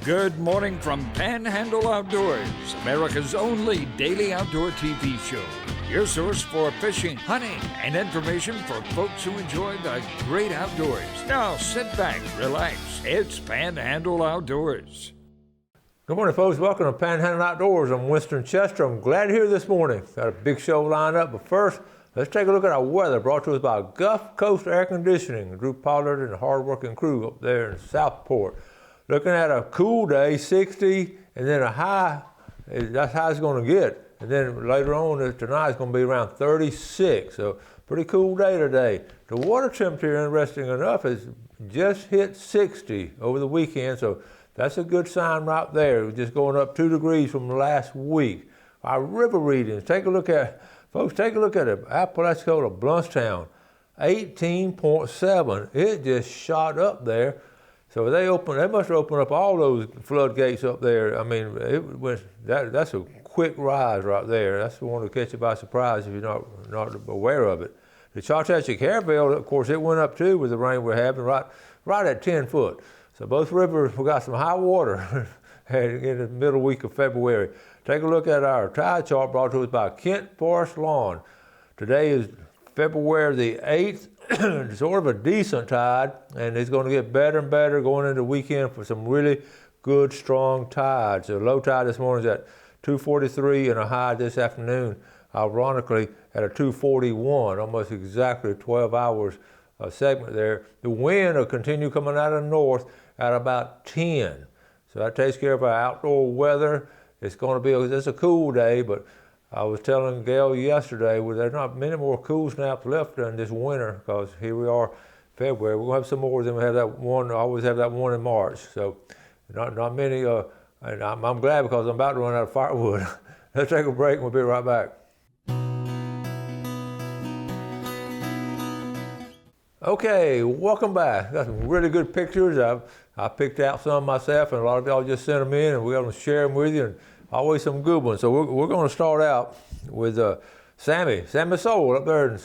Good morning from Panhandle Outdoors, America's only daily outdoor TV show. Your source for fishing, hunting, and information for folks who enjoy the great outdoors. Now sit back, relax. It's Panhandle Outdoors. Good morning, folks. Welcome to Panhandle Outdoors. I'm Winston Chester. I'm glad you're here this morning. Got a big show lined up, but first, let's take a look at our weather brought to us by Gulf Coast Air Conditioning, Drew Pollard and the hard-working crew up there in Southport. Looking at a cool day, 60, and then a high, that's how it's going to get. And then later on tonight, it's going to be around 36. So pretty cool day today. The water temperature, interesting enough, has just hit 60 over the weekend. So that's a good sign right there. We're just going up 2 degrees from last week. Our river readings, take a look at, folks, take a look at it. Apalachicola, Bluntstown, 18.7. It just shot up there. So they must have opened up all those floodgates up there. I mean, that's a quick rise right there. That's the one to catch you by surprise if you're not aware of it. The Chawtauqua Caravelle, of course, it went up too with the rain we're having, right at 10 foot. So both rivers, we got some high water in the middle week of February. Take a look at our tide chart brought to us by Kent Forest Lawn. Today is February the 8th. Sort of a decent tide, and it's going to get better and better going into the weekend for some really good, strong tides. The low tide this morning is at 243 and a high this afternoon, ironically, at a 241, almost exactly 12 hours segment there. The wind will continue coming out of the north at about 10. So that takes care of our outdoor weather. It's going to be, it's a cool day, but I was telling Gail yesterday, there's not many more cool snaps left in this winter because here we are, February. We're going to have some more than we have that one. I always have that one in March. So not many. And I'm glad because I'm about to run out of firewood. Let's take a break and we'll be right back. Okay, welcome back. Got some really good pictures. I picked out some myself, and a lot of y'all just sent them in, and we're going to share them with you. And always some good ones. So we're going to start out with Sammy Sowell up there in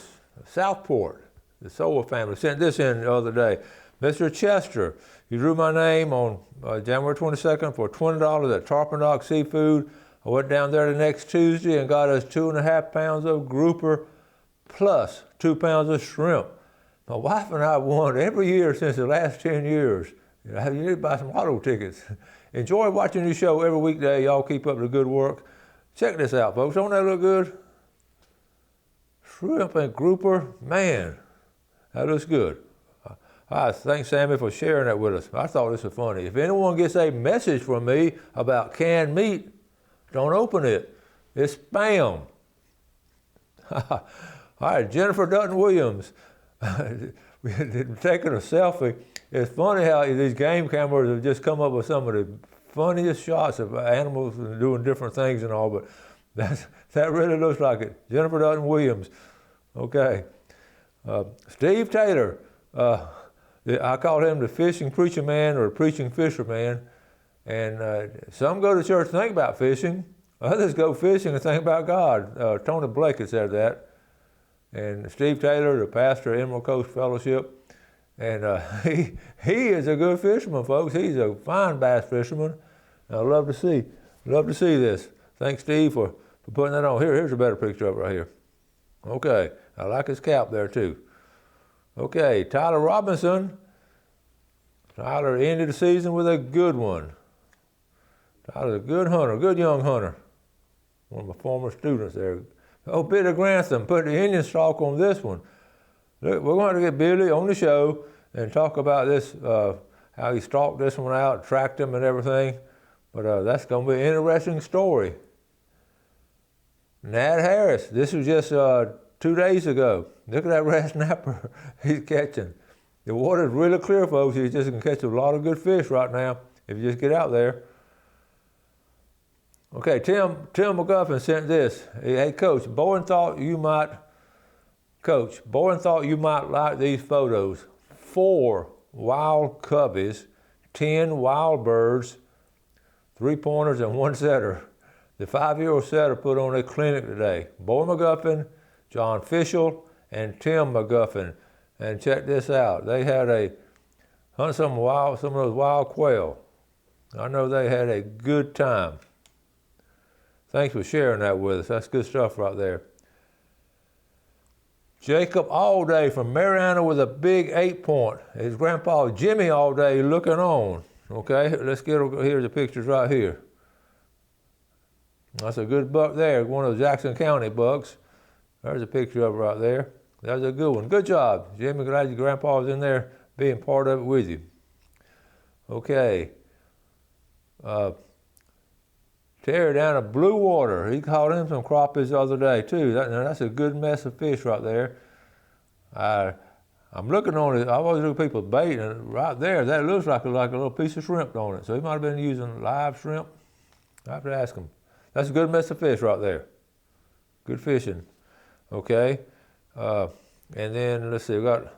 Southport. The Sowell family sent this in the other day. Mr. Chester, you drew my name on January 22nd for $20 at Tarpon Seafood. I went down there the next Tuesday and got us 2.5 pounds of grouper plus 2 pounds of shrimp. My wife and I won every year since the last 10 years. You need to buy some lotto tickets. Enjoy watching your show every weekday. Y'all keep up the good work. Check this out, folks. Don't that look good? Shrimp and grouper. Man, that looks good. I thank Sammy for sharing that with us. I thought this was funny. If anyone gets a message from me about canned meat, don't open it. It's spam. All right, Jennifer Dutton-Williams. Taking a selfie. It's funny how these game cameras have just come up with some of the funniest shots of animals doing different things and all, but that really looks like it. Jennifer Dutton-Williams. Okay. Steve Taylor. I call him the fishing preacher man or the preaching fisherman. And some go to church and think about fishing. Others go fishing and think about God. Tony Blake has said that. And Steve Taylor, the pastor of Emerald Coast Fellowship. And he is a good fisherman, folks. He's a fine bass fisherman. I love to see this. Thanks, Steve, for putting that on. Here's a better picture of it right here. Okay, I like his cap there too. Okay, Tyler Robinson. Tyler ended the season with a good one. Tyler's a good hunter, good young hunter. One of my former students there. Oh, Billy Grantham put the Indian stalk on this one. Look, we're going to get Billy on the show and talk about this, how he stalked this one out, tracked him and everything. But that's going to be an interesting story. Nat Harris, this was just 2 days ago. Look at that red snapper he's catching. The water's really clear, folks. He's just going to catch a lot of good fish right now if you just get out there. Okay, Tim McGuffin sent this. Hey, Coach, Bowen thought you might like these photos. 4 wild cubbies, 10 wild birds, 3 pointers, and 1 setter. The 5-year-old setter put on a clinic today. Bowen McGuffin, John Fishel, and Tim McGuffin. And check this out. They had a hunt some of those wild quail. I know they had a good time. Thanks for sharing that with us. That's good stuff right there. Jacob all day from Mariana with a big 8-point. His grandpa Jimmy all day looking on. Okay, let's get here's the pictures right here. That's a good buck there, one of the Jackson County bucks. There's a picture of it right there. That's a good one. Good job, Jimmy. Glad your grandpa was in there being part of it with you. Okay. Terry down at Blue Water. He caught him some crappies the other day too. That's a good mess of fish right there. I'm looking on it. I always look at people's bait, and right there, that looks like a little piece of shrimp on it. So he might have been using live shrimp. I have to ask him. That's a good mess of fish right there. Good fishing. Okay. And then let's see, we got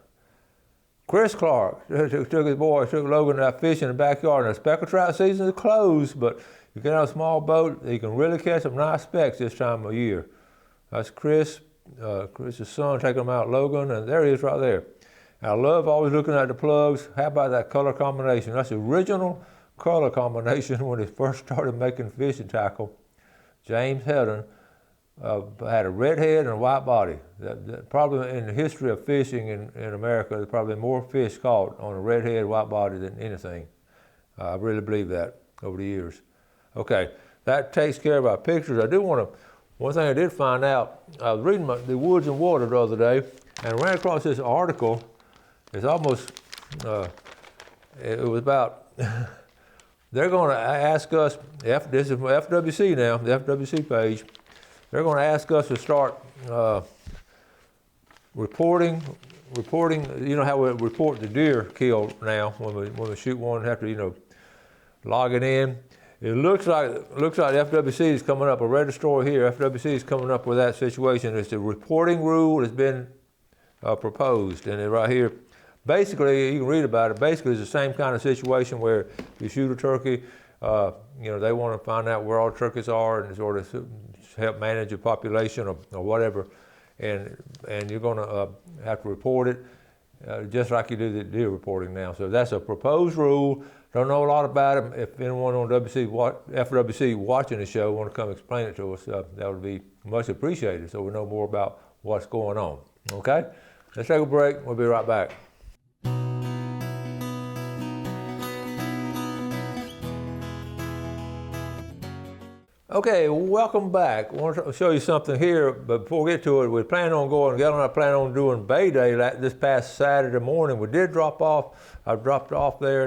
Chris Clark took Logan out fishing in the backyard. Now, speckled trout season is closed, but you get out a small boat, you can really catch some nice specks this time of year. That's Chris's son taking them out, Logan, and there he is right there. I love always looking at the plugs. How about that color combination? That's the original color combination when he first started making fishing tackle. James Hedden had a red head and a white body. Probably in the history of fishing in America, there's probably more fish caught on a red head, white body than anything. I really believe that over the years. Okay, that takes care of our pictures. One thing I did find out, I was reading the Woods and Water the other day and ran across this article. It's almost, it was about, they're going to ask us, this is from FWC now, the FWC page, they're going to ask us to start reporting, you know how we report the deer kill now when we shoot one, have to, log it in. It looks like FWC is coming up, I read the story here, FWC is coming up with that situation. It's the reporting rule has been proposed, and right here, basically, you can read about it, basically it's the same kind of situation where you shoot a turkey, they want to find out where all the turkeys are and sort of help manage the population or whatever, and you're going to have to report it just like you do the deer reporting now. So that's a proposed rule. Don't know a lot about it. If anyone on FWC watching the show want to come explain it to us, that would be much appreciated so we know more about what's going on. Okay? Let's take a break. We'll be right back. Okay, welcome back. I want to show you something here, but before we get to it, we plan on going, Gail and I plan on doing Bay Day this past Saturday morning. We did drop off, I dropped off there,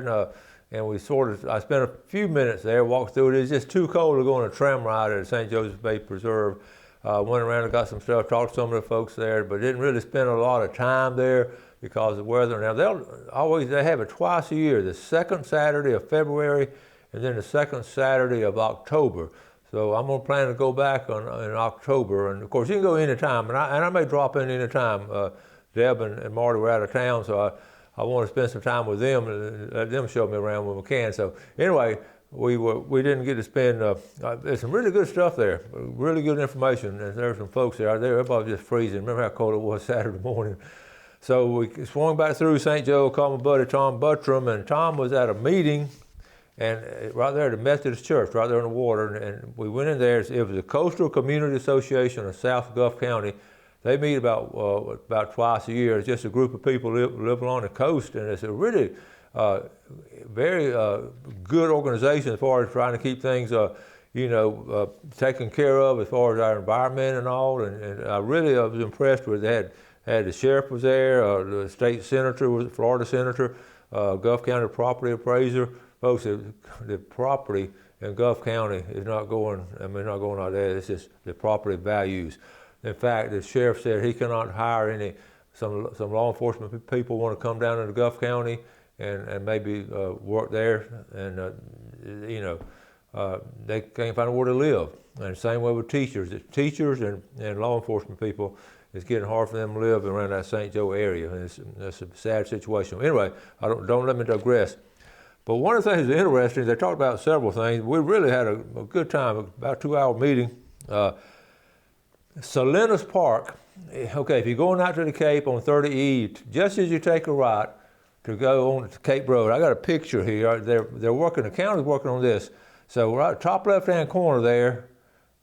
and we I spent a few minutes there, walked through it. It's just too cold to go on a tram ride at St. Joseph Bay Preserve. Went around and got some stuff, talked to some of the folks there, but didn't really spend a lot of time there because of the weather. Now, they have it twice a year, the second Saturday of February and then the second Saturday of October. So I'm going to plan to go back in October, and of course you can go anytime, and I may drop in anytime. Deb and Marty were out of town, so I want to spend some time with them and let them show me around when we can. So anyway, we didn't get to spend. There's some really good stuff there, really good information, and there's some folks there. Everybody was just freezing. Remember how cold it was Saturday morning? So we swung back through St. Joe, called my buddy Tom Buttram, and Tom was at a meeting. And right there at the Methodist Church, right there on the water, and we went in there. It was the Coastal Community Association of South Gulf County. They meet about twice a year. It's just a group of people live along the coast, and it's a really very good organization as far as trying to keep things, taken care of as far as our environment and all. And I really was impressed with it. Had the sheriff was there, the state senator was Florida senator, Gulf County property appraiser. Folks, the property in Gulf County is not going like that. It's just the property values. In fact, the sheriff said he cannot hire some law enforcement people want to come down into Gulf County and maybe work there, and they can't find where to live. And the same way with teachers. Teachers and law enforcement people, it's getting hard for them to live around that St. Joe area, and that's a sad situation. Anyway, don't let me digress. But one of the things that's interesting, they talked about several things. We really had a good time, about a 2-hour meeting. Salinas Park, okay, if you're going out to the Cape on 30E, just as you take a right, to go on to Cape Road. I got a picture here. They're working. The county's working on this. So right top left-hand corner there.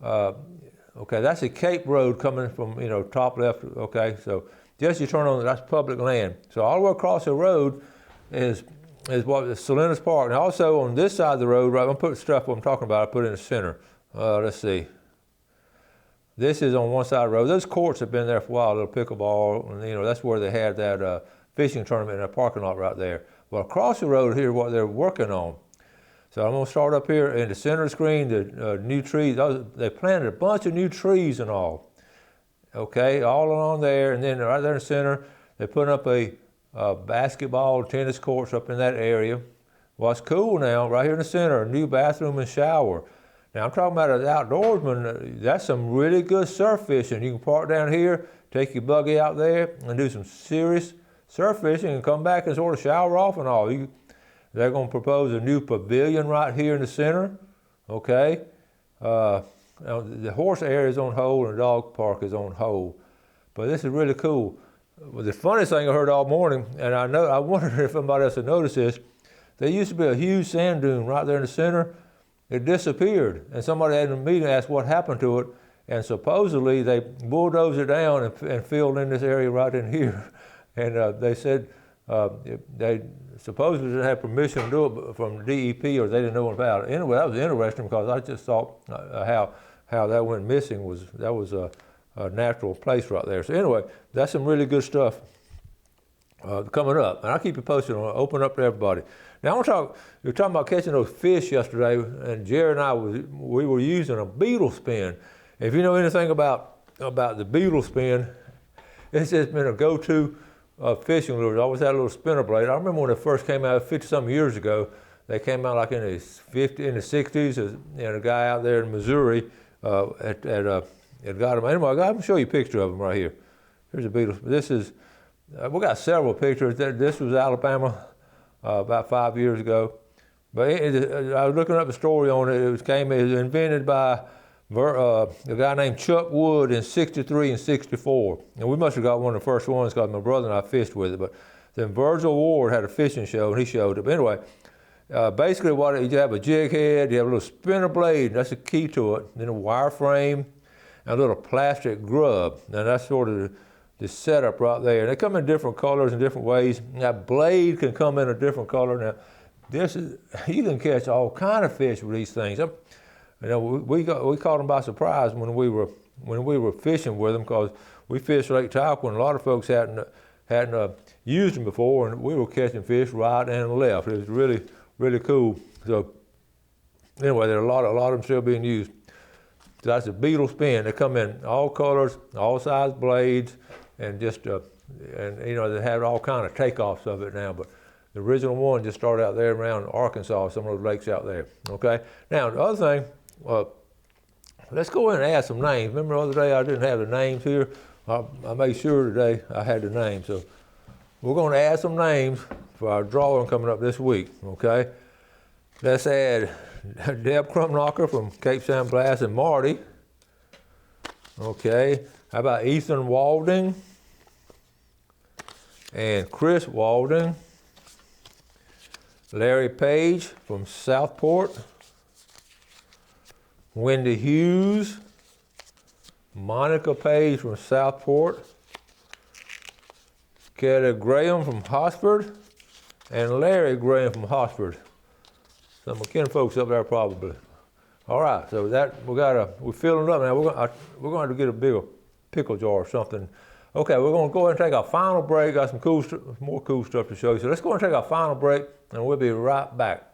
Okay, that's the Cape Road coming from top left. Okay, so just you turn on, that's public land. So all the way across the road is what Salinas Park. And also on this side of the road, right, I'm putting stuff I'm talking about. I put in the center. Let's see. This is on one side of the road. Those courts have been there for a while, little pickleball, and that's where they had that fishing tournament in a parking lot right there. Well, across the road here, what they're working on. So I'm gonna start up here in the center of the screen, the new trees. They planted a bunch of new trees and all. Okay, all along there, and then right there in the center, they're putting up a basketball, tennis courts up in that area. What's cool now, right here in the center, a new bathroom and shower. Now I'm talking about an outdoorsman, that's some really good surf fishing. You can park down here, take your buggy out there and do some serious surf fishing and come back and sort of shower off and all. They're gonna propose a new pavilion right here in the center, okay? Now the horse area is on hold and the dog park is on hold. But this is really cool. Well, the funniest thing I heard all morning, and I wondered if somebody else had noticed this, there used to be a huge sand dune right there in the center. It disappeared, and somebody had a meeting asked what happened to it, and supposedly they bulldozed it down and filled in this area right in here. And they said they supposedly didn't have permission to do it from DEP, or they didn't know about it. Anyway, that was interesting because I just thought how that went missing was a natural place right there. So anyway, that's some really good stuff coming up, and I'll keep you posted on it. Open up to everybody. Now I want to talk. We were talking about catching those fish yesterday, and Jerry and I we were using a beetle spin. If you know anything about the beetle spin, it's just been a go-to fishing lure. I always had a little spinner blade. I remember when it first came out 50-some years ago. They came out like in the 60s, and a guy out there in Missouri had got them. Anyway, I'm going to show you a picture of them right here. Here's a beetle. This is, we got several pictures. This was Alabama about 5 years ago. But I was looking up a story on it. It was invented by a guy named Chuck Wood in '63 and '64. And we must have got one of the first ones because my brother and I fished with it. But then Virgil Ward had a fishing show and he showed it. But anyway, basically you have a jig head, you have a little spinner blade, that's the key to it, then a wire frame, and a little plastic grub. Now that's sort of the setup right there. And they come in different colors and different ways. And that blade can come in a different color. Now, you can catch all kind of fish with these things. We caught them by surprise when we were fishing with them, because we fished Lake Talcott and a lot of folks hadn't used them before, and we were catching fish right and left. It was really, really cool. So anyway, there are a lot of them still being used. So that's a beetle spin. They come in all colors, all size blades, and just they have all kind of takeoffs of it now. But the original one just started out there around Arkansas, some of those lakes out there. Okay. Now the other thing, let's go in and add some names. Remember the other day I didn't have the names here. I made sure today I had the names. So we're going to add some names for our drawing coming up this week. Okay. Let's add Deb Krumknocker from Cape San Blas and Marty. Okay. How about Ethan Walding and Chris Walding? Larry Page from Southport. Wendy Hughes. Monica Page from Southport. Keta Graham from Hosford. And Larry Graham from Hosford. Some of kin folks up there probably. All right, so we're filling it up now. We're going to get a bigger pickle jar or something. Okay, we're going to go ahead and take our final break. Got some more cool stuff to show you. So let's go and take our final break, and we'll be right back.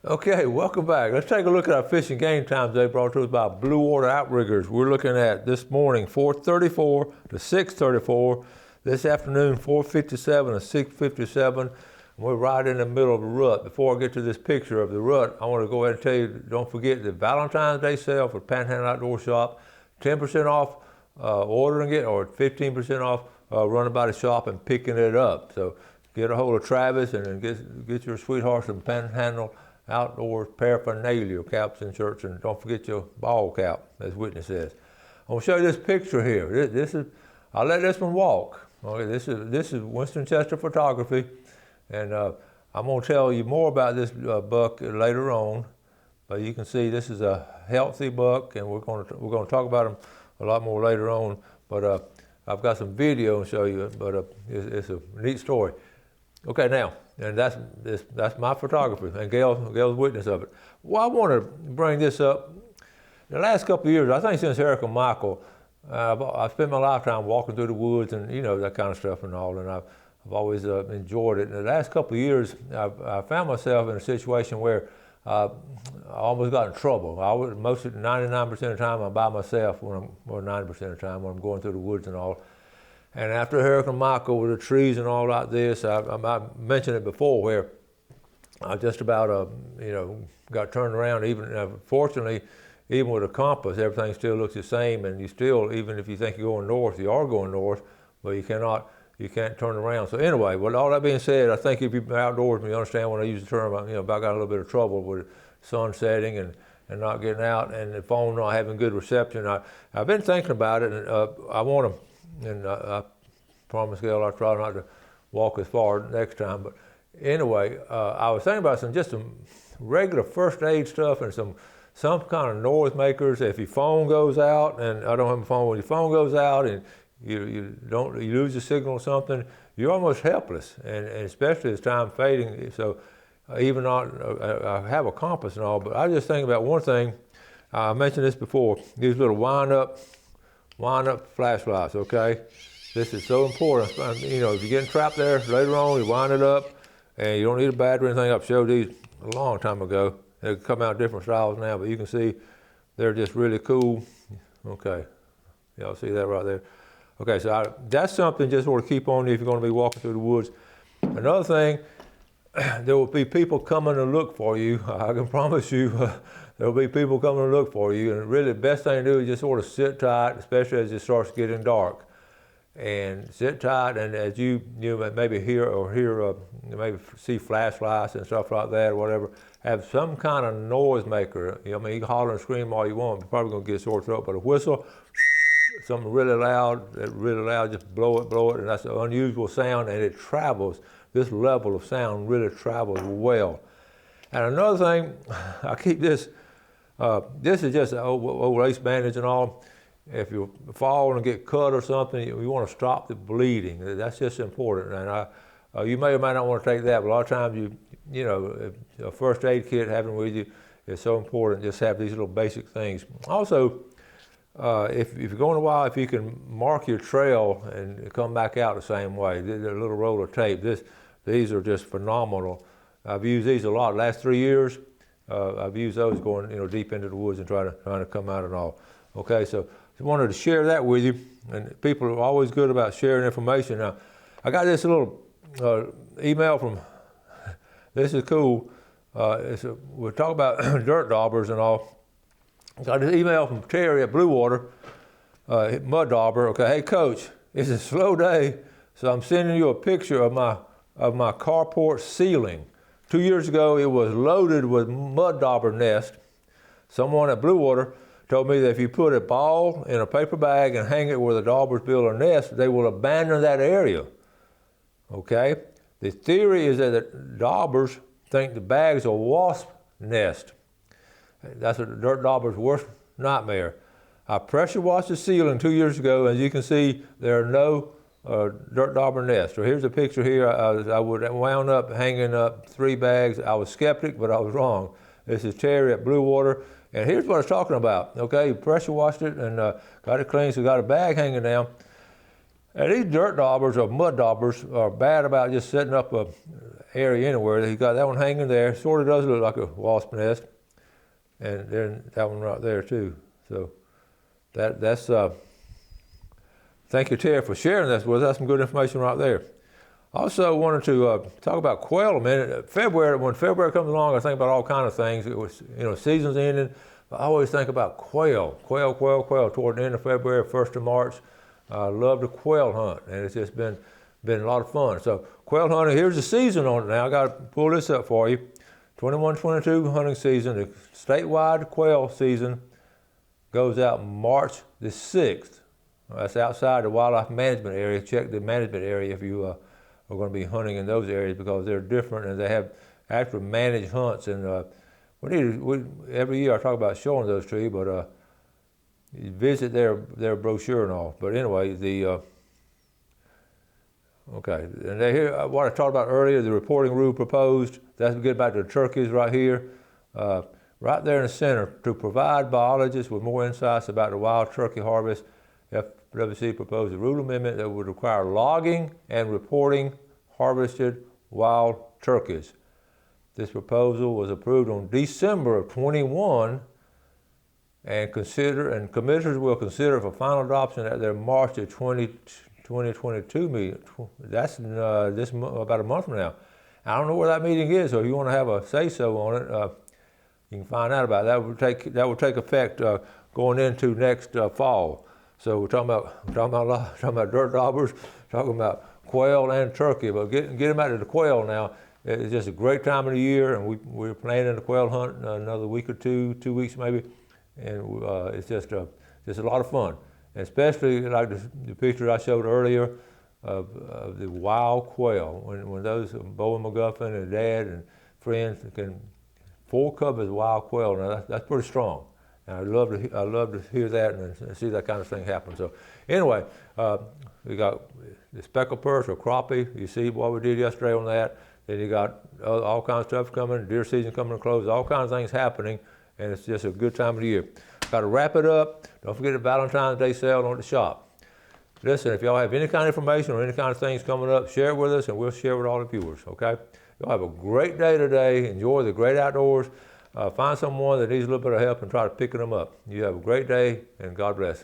Okay, welcome back. Let's take a look at our fishing game times today, brought to us by Blue Water Outriggers. We're looking at this morning 4:34 to 6:34. This afternoon 4:57 to 6:57. We're right in the middle of the rut. Before I get to this picture of the rut, I want to go ahead and tell you, don't forget the Valentine's Day sale for Panhandle Outdoor Shop. 10% off ordering it, or 15% off running by the shop and picking it up. So get a hold of Travis and then get your sweetheart some Panhandle outdoors paraphernalia, caps and shirts, and don't forget your ball cap, as Whitney says. I'm gonna show you this picture here. This is, I'll let this one walk. Okay, this is Winston Chester photography, and I'm gonna tell you more about this buck later on. But you can see this is a healthy buck, and we're gonna talk about him a lot more later on. But I've got some video to show you. But it's a neat story. Okay, now, and that's my photography, and Gail's witness of it. Well, I want to bring this up. The last couple of years, I think since Eric and Michael, I've spent my lifetime walking through the woods and that kind of stuff and all, and I've always enjoyed it. And the last couple of years, I found myself in a situation where I almost got in trouble. I was mostly 99% of the time I'm by myself or 90% of the time when I'm going through the woods and all. And after Hurricane Michael with the trees and all like this, I mentioned it before where I just about got turned around. Even fortunately, even with a compass, everything still looks the same, and you still, even if you think you're going north, you are going north, but you can't turn around. So anyway, with all that being said, I think if you're outdoors, you understand when I use the term, I got a little bit of trouble with sun setting and not getting out, and the phone not having good reception. I've been thinking about it, and I want to, and I promise Gail I'll try not to walk as far next time. But anyway, I was thinking about some regular first aid stuff and some kind of noise makers. If your phone goes out, and I don't have a phone, when your phone goes out and you lose the signal or something, you're almost helpless, and especially as time fading. So even not, I have a compass and all, but I just think about one thing. I mentioned this before, these little wind up flashlights, okay? This is so important. If you're getting trapped there later on, you wind it up, and you don't need a battery or anything. I've showed these a long time ago. They come out different styles now, but you can see they're just really cool. Okay, y'all see that right there? Okay, so that's something just sort of keep on you if you're going to be walking through the woods. Another thing, there will be people coming to look for you. I can promise you there will be people coming to look for you, and really the best thing to do is just sort of sit tight, especially as it starts getting dark. And sit tight, and as you maybe hear maybe see flashlights and stuff like that or whatever, have some kind of noise maker. You can holler and scream all you want, you're probably gonna get a sore throat, but a whistle, something really loud, just blow it, and that's an unusual sound, and it travels. This level of sound really travels well. And another thing, I keep this, this is just an old lace bandage and all. If you fall and get cut or something, you want to stop the bleeding. That's just important. And you may or may not want to take that, but a lot of times a first aid kit having with you is so important. Just have these little basic things. Also, if you're going a while, if you can mark your trail and come back out the same way, a little roll of tape. These are just phenomenal. I've used these a lot. The last 3 years, I've used those going deep into the woods and trying to come out and all. Okay, so I wanted to share that with you, and people are always good about sharing information. Now, I got this little email from, this is cool, we're talking about dirt daubers and all. I got this email from Terry at Blue Water, mud dauber. Okay, hey coach, it's a slow day, so I'm sending you a picture of my carport ceiling. 2 years ago, it was loaded with mud dauber nest. Someone at Blue Water told me that if you put a ball in a paper bag and hang it where the daubers build their nest, they will abandon that area. Okay? The theory is that the daubers think the bag's a wasp nest. That's a dirt dauber's worst nightmare. I pressure washed the ceiling 2 years ago, and as you can see, there are no dirt dauber nests. So here's a picture here. I would wound up hanging up 3 bags. I was skeptic, but I was wrong. This is Terry at Blue Water. And here's what I was talking about. Okay, you pressure washed it and got it clean, so got a bag hanging down. And these dirt daubers or mud daubers are bad about just setting up a area anywhere. He got that one hanging there. Sort of does look like a wasp nest. And then that one right there too. So that's thank you, Terry, for sharing this with us. That's some good information right there. Also wanted to talk about quail a minute. February, when February comes along, I think about all kinds of things. It was, season's ending. But I always think about quail toward the end of February, 1st of March. I love to quail hunt, and it's just been a lot of fun. So quail hunting, here's the season on it now. I got to pull this up for you. 21-22 hunting season, the statewide quail season goes out March the 6th. That's outside the wildlife management area. Check the management area if you are going to be hunting in those areas, because they're different and they have actual managed hunts. And every year I talk about showing those to you, but you visit their brochure and all. But anyway, okay, and here what I talked about earlier, the reporting rule proposed. That's we get back to the turkeys right here, right there in the center. To provide biologists with more insights about the wild turkey harvest, FWC proposed a rule amendment that would require logging and reporting harvested wild turkeys. This proposal was approved on December of 21, and commissioners will consider for final adoption at their March of 2022 meeting. That's about a month from now. I don't know where that meeting is, so if you want to have a say-so on it, you can find out about it. That would take effect going into next fall. So we're talking about dirt daubers, talking about quail and turkey, but get them out to the quail now. It's just a great time of the year, and we're planning a quail hunt another week or 2 weeks maybe, and it's just a lot of fun. And especially like the picture I showed earlier of the wild quail, when those Bo and McGuffin and Dad and friends can 4 cubs of wild quail. Now that's pretty strong. And I love to hear that and see that kind of thing happen. So anyway, we got the speckled perch or crappie. You see what we did yesterday on that. Then you got all kinds of stuff coming, deer season coming to close, all kinds of things happening, and it's just a good time of the year. Got to wrap it up. Don't forget the Valentine's Day sale on the shop. Listen, if y'all have any kind of information or any kind of things coming up, share it with us, and we'll share it with all the viewers, okay? Y'all have a great day today. Enjoy the great outdoors. Find someone that needs a little bit of help and try to pick them up. You have a great day, and God bless.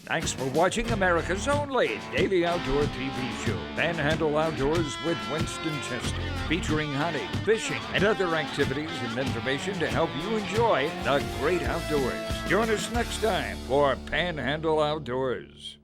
Thanks for watching America's only daily outdoor TV show, Panhandle Outdoors with Winston Chester, featuring hunting, fishing, and other activities and information to help you enjoy the great outdoors. Join us next time for Panhandle Outdoors.